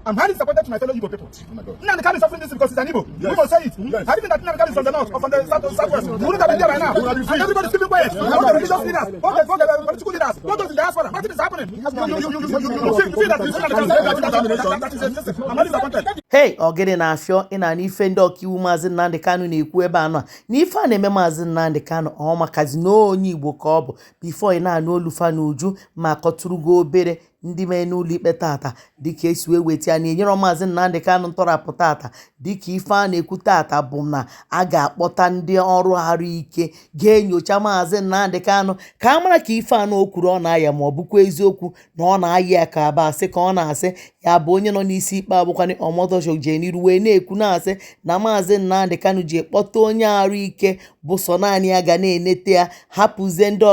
I'm highly disappointed to my fellow Igbo people. Nnamdi Kanu is suffering this because he's an Igbo. We must say it. Yes. I think that Nnamdi Kanu is from the north or from the southwest. We wouldn't have been there right now. And everybody's keeping quiet. All the religious leaders, all the political leaders, all those in the diaspora. Nothing is happening. You feel that I'm highly disappointed. Hey, ogede na afio ina n'ife ndị ọkaiwu Mazi Nnamdi Kanu na-ekwu ebe anọ a n'ife a na-eme Mazi Nnamdi Kanu ọ makazi na onye Igbo ka ọ bụ before ị na-anụ olufa n'uju ma kọtụrụgo obere ndị mee n'ụlọ ikpe tata dịka esi wee weta ya na enyere Mazi Nnamdi Kanu ntọrapụ tata dịka ife a na-ekwu tata bụ na a ga-akpọta ndị ọrụ ahụike ga-enyocha Mazi Nnamdi Kanu ka a mara ka ife a n'okwuru ọ na-aya ma ọ bụkwa eziokwu na ọ na-aya ka aba asị ka ọ na-asị ya bụ onye nọ n'isi ikpe abụkwani Omotosho jee n'iru wee na-ekwu na-asị na Mazi Nnamdi Kanu ji kpọta onye ahụike bụ sọ naanị ya ga na-enete ya hapụzie ndị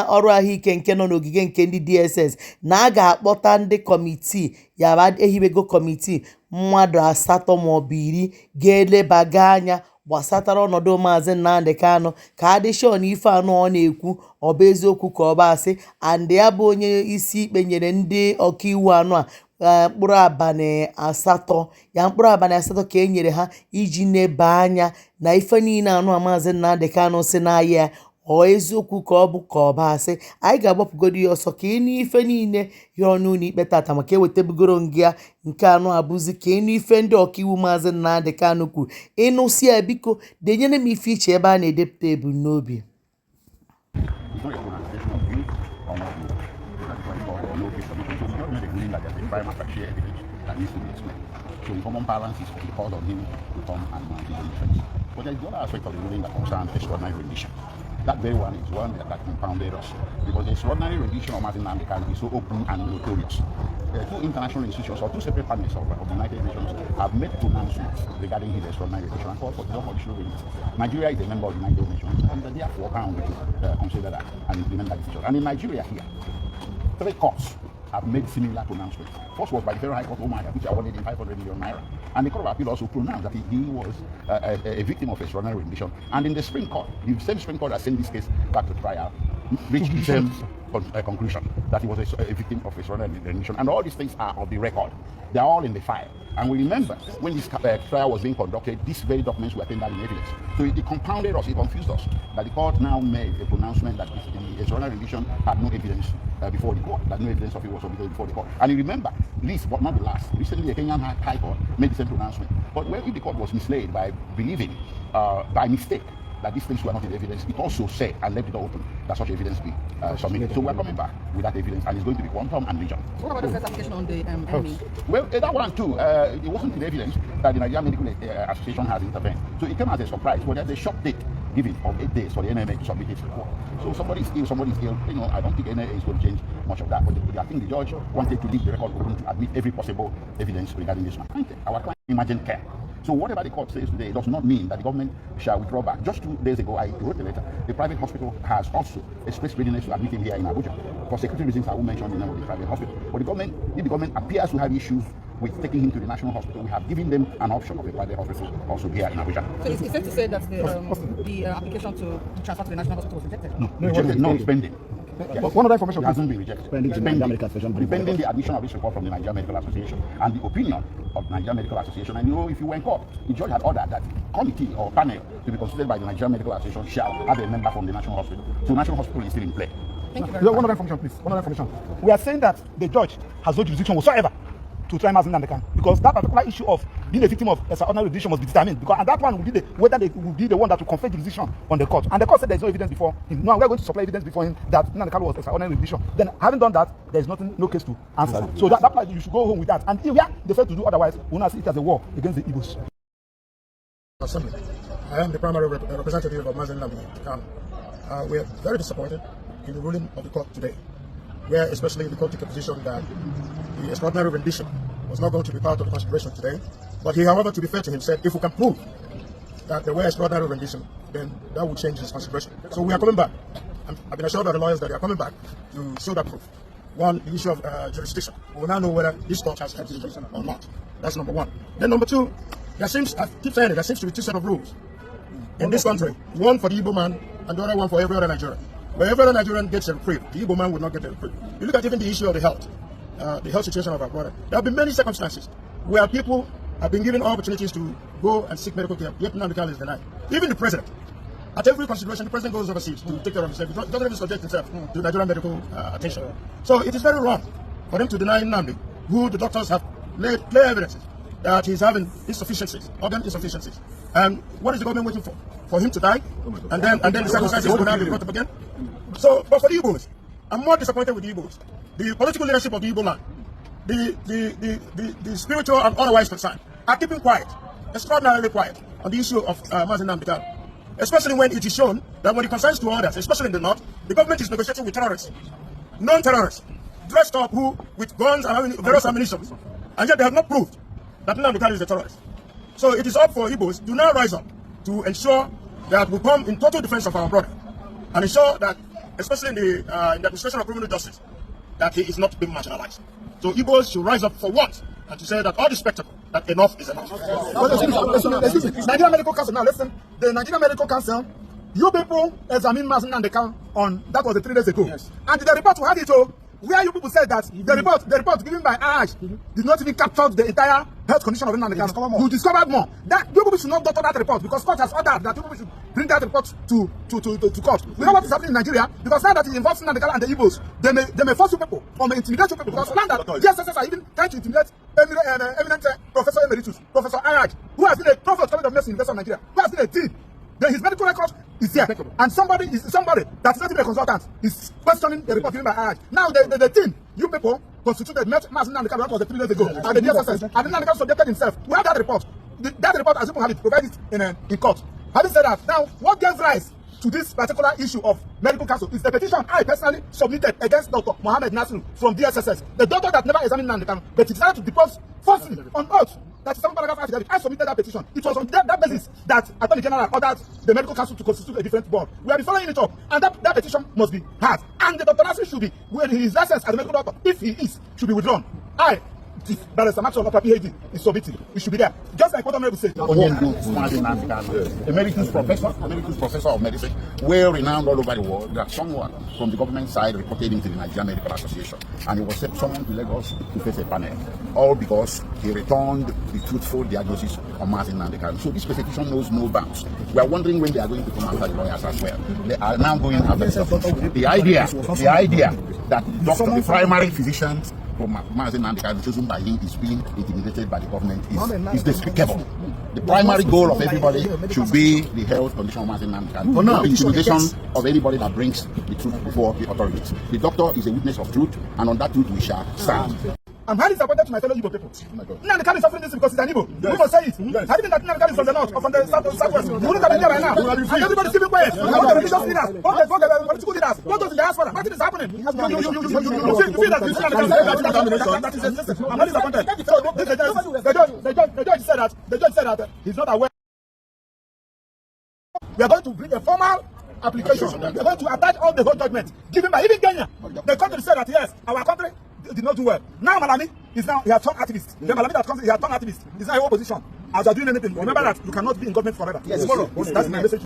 ọrụ ahụike nke nọ n'ogige nke ndị DSS na a ga-akpọta ndị kọmitii ya ehibego kọmitii mmadụ 8 maọbụ 10 ga-elebaga anya gbasatara ọnọdụ Mazi Nnamdi Kanu ka adịshọ na ife anụ ọ na-ekwu ọ bụ eziokwu ka ọ bụ asị and ya bụ onye isi ikpe nyere ndị ọkaiwu anụ a mkpụrụ abalị 8 ya mkpụrụ abalị 8 ka e nyere ha iji neba anya na ife niile anụ a Mazi Nnamdi Kanu si n'ahịa ọ eziokwu ka ọ bụ ka ọ bụ asị anyị ga-agbapụgodo ya ọsọ ka ịnụ ife niile ya ọnụ n'ikpe tata maka ewetebugoro nga nke anụ abụzi ka ịnụ ife ndị ọkaiwu Mazi Nnamdi Kanu kwuru ịnụsi ya biko denyere m ife iche ebe a na-edepụta ebumnobi. So the common balance is because of him to come and mount his defense. But there is the other aspect of the ruling that concerns extraordinary rendition. That very one is one that compounded us because the extraordinary rendition of Mazi Nnamdi Kanu is so open and notorious. Two international institutions or two separate panels of the United Nations have made pronouncements regarding his extraordinary rendition and called for the additional release. Nigeria is a member of the United Nations and therefore bound to consider that and implement that decision. And in Nigeria here, 3 courts have made similar pronouncements. First was by the Federal High Court of Omaya, which awarded him 500 million naira. And the Court of Appeal also pronounced that he was a victim of extraordinary rendition. And in the Supreme Court, the same Supreme Court that sent this case back to trial, reached the same conclusion that he was a victim of extraordinary rendition. And all these things are of the record. They are all in the file. And we remember when this trial was being conducted, these very documents were tendered in evidence. So it compounded us, it confused us, that the court now made a pronouncement that the extraordinary rendition had no evidence before the court, that no evidence of it was submitted before the court. And you remember, least but not the last, recently the Kenyan High Court made the same pronouncement. But if the court was misled by believing, by mistake, that these things were not in evidence, it also said and left it open that such evidence be submitted. So we're coming back with that evidence and it's going to be quantum and region. What about the first application on the enemy? Well, that one too, it wasn't in evidence that the Nigerian Medical Association has intervened. So it came as a surprise, but there's a short date given of 8 days for the NMA to submit its report. So somebody's ill, you know, I don't think NMA is going to change much of that. But I think the judge wanted to leave the record open to admit every possible evidence regarding this one. Our client imagined care. So whatever the court says today does not mean that the government shall withdraw back. Just 2 days ago, I wrote a letter. The private hospital has also expressed readiness to admit him here in Abuja. For security reasons, I won't mention the name of the private hospital. But if the government appears to have issues with taking him to the national hospital, we have given them an option of a private hospital also here in Abuja. So it's safe to say that the application to transfer to the national hospital was rejected? No, rejected. No, it's pending. Yes. One other information hasn't been rejected. Pending the admission of this report from the Nigerian Medical Association and the opinion of the Nigerian Medical Association. And you know, if you were in court, the judge had ordered that committee or panel to be considered by the Nigerian Medical Association shall have a member from the national hospital. So national hospital is still in play. Thank you very much. One other information, please. One other information. We are saying that the judge has no jurisdiction whatsoever to try Mazi Nnamdi Kanu because that particular issue of being a victim of extraordinary rendition must be determined because and that one will be whether they will be the one that will confer jurisdiction on the court. And the court said there is no evidence before him. No, we are going to supply evidence before him that Nnamdi Kanu was extraordinary rendition. Then having done that, there is no case to answer. So that you should go home with that. And if they fail to do otherwise, we will not see it as a war against the Igbos. Assembly. I am the primary representative of Mazi Nnamdi Kanu. We are very disappointed in the ruling of the court today, where especially the court took a position that the extraordinary rendition was not going to be part of the consideration today. But he, however, to be fair to him, said if we can prove that there were extraordinary rendition, then that would change his consideration. So we are coming back. I've been assured by the lawyers that they are coming back to show that proof. One, the issue of jurisdiction. We will now know whether this court has jurisdiction or not. That's number one. Then number two, there seems, I keep saying it, there seems to be 2 sets of rules in this country. One for the Igbo man and the other one for every other Nigerian. Where every other Nigerian gets a reprieve, the Igbo man would not get a reprieve. You look at even the issue of the health. the health situation of our brother. There have been many circumstances where people have been given opportunities to go and seek medical care, yet Nnamdi Kanu is denied. Even the president. At every consideration, the president goes overseas to take care of himself. He doesn't even subject himself to Nigerian medical attention. So it is very wrong for them to deny Nnamdi, who the doctors have laid clear evidences that he's having insufficiencies, organ insufficiencies. And what is the government waiting for? For him to die? And then the circumstances will now be brought up again? So, but for the Igbos, I'm more disappointed with the Igbos. The political leadership of the Igbo land, the spiritual and otherwise concerned, are keeping quiet, extraordinarily quiet, on the issue of Mazi Nnamdi Kanu. Especially when it is shown that when it concerns to others, especially in the north, the government is negotiating with terrorists, non-terrorists, dressed up with guns and various ammunition, and yet they have not proved that Nnamdi Kanu is a terrorist. So it is up for Igbos to now rise up to ensure that we come in total defense of our brother, and ensure that, especially in the administration of criminal justice, that he is not being marginalized. So Igbos should rise up for once and to say that all the spectacle, that enough is enough. Excuse me. Nigerian Medical Council, now listen, the Nigerian Medical Council, you people examined Mazi Nnamdi Kanu on, that was 3 days ago. Yes. And the report we had it, where you people said that the report given by AJ did not even capture the entire health condition of Nnamdi Kanu. You discovered more. That you people should not doctor that report, because court has ordered that you people should bring that report to court. We know what is happening in Nigeria, because now that it involves Nnamdi Kanu and the Igbos, they may force you people or may intimidate you people, because now that DSSS are even trying to intimidate eminent Professor Emeritus, Professor AJ, who has been a prophet of College of Medicine University of Nigeria, who has been a dean. Then his medical record is there, and somebody that is not even a consultant is questioning the report given by AJ. Now the team, you people, constituted Mazi Nnamdi Kanu, that was 3 days ago, and the DSSS, and Nnamdi Kanu subjected himself. We have that report. That report, as people have it, provided in court. Having said that, now what gives rise to this particular issue of medical council is the petition I personally submitted against Dr. Mohammed Nasiru from DSSS, the doctor that never examined Nnamdi Kanu, but he decided to depose falsely on oath. That's some paragraph affidavit. I submitted that petition. It was on that basis that Attorney General ordered the medical council to constitute a different board. We are following it up, and that petition must be heard. And the Dr. Nasiru should be, when he is licensed as a medical doctor, if he is, should be withdrawn. Barrister Maxwell of PhD is submitted. It should be there. Just like what I'm able to say. Emeritus professor of medicine, well renowned all over the world, that someone from the government side reported him to the Nigerian Medical Association, and he was summoned to Lagos to face a panel, all because he returned the truthful diagnosis on Mazi Nnamdi Kanu. So this persecution knows no bounds. We are wondering when they are going to come after the lawyers as well. They are now going after the idea that the primary physicians from Mazi Nnamdi Kanu chosen by him is being intimidated by the government is despicable. The primary goal of everybody should be the health condition of Mazi Nnamdi Kanu, not the intimidation of anybody that brings the truth before the authorities. The doctor is a witness of truth, and on that truth we shall stand. I'm highly disappointed to my fellow Igbo people. Nnamdi Kanu is suffering this because he's an Igbo. We must say it. I think that Nnamdi Kanu is from the north or from the southwest. You look at India right now, and everybody's keeping quiet. All the religious leaders, all the political leaders, all those in the diaspora, nothing is happening. You feel that this Nnamdi Kanu that is existing. I'm highly disappointed. So the judge said that he's not aware. We are going to bring a formal application. We are going to attach all the whole judgment given by even Kenya. The country said that yes, our country did not do well. Now Malami is now, he has turned activist. The Malami that comes, he has turned activist. He's now in opposition. As you are doing anything, remember that you cannot be in government forever. Yes, tomorrow, that's my message.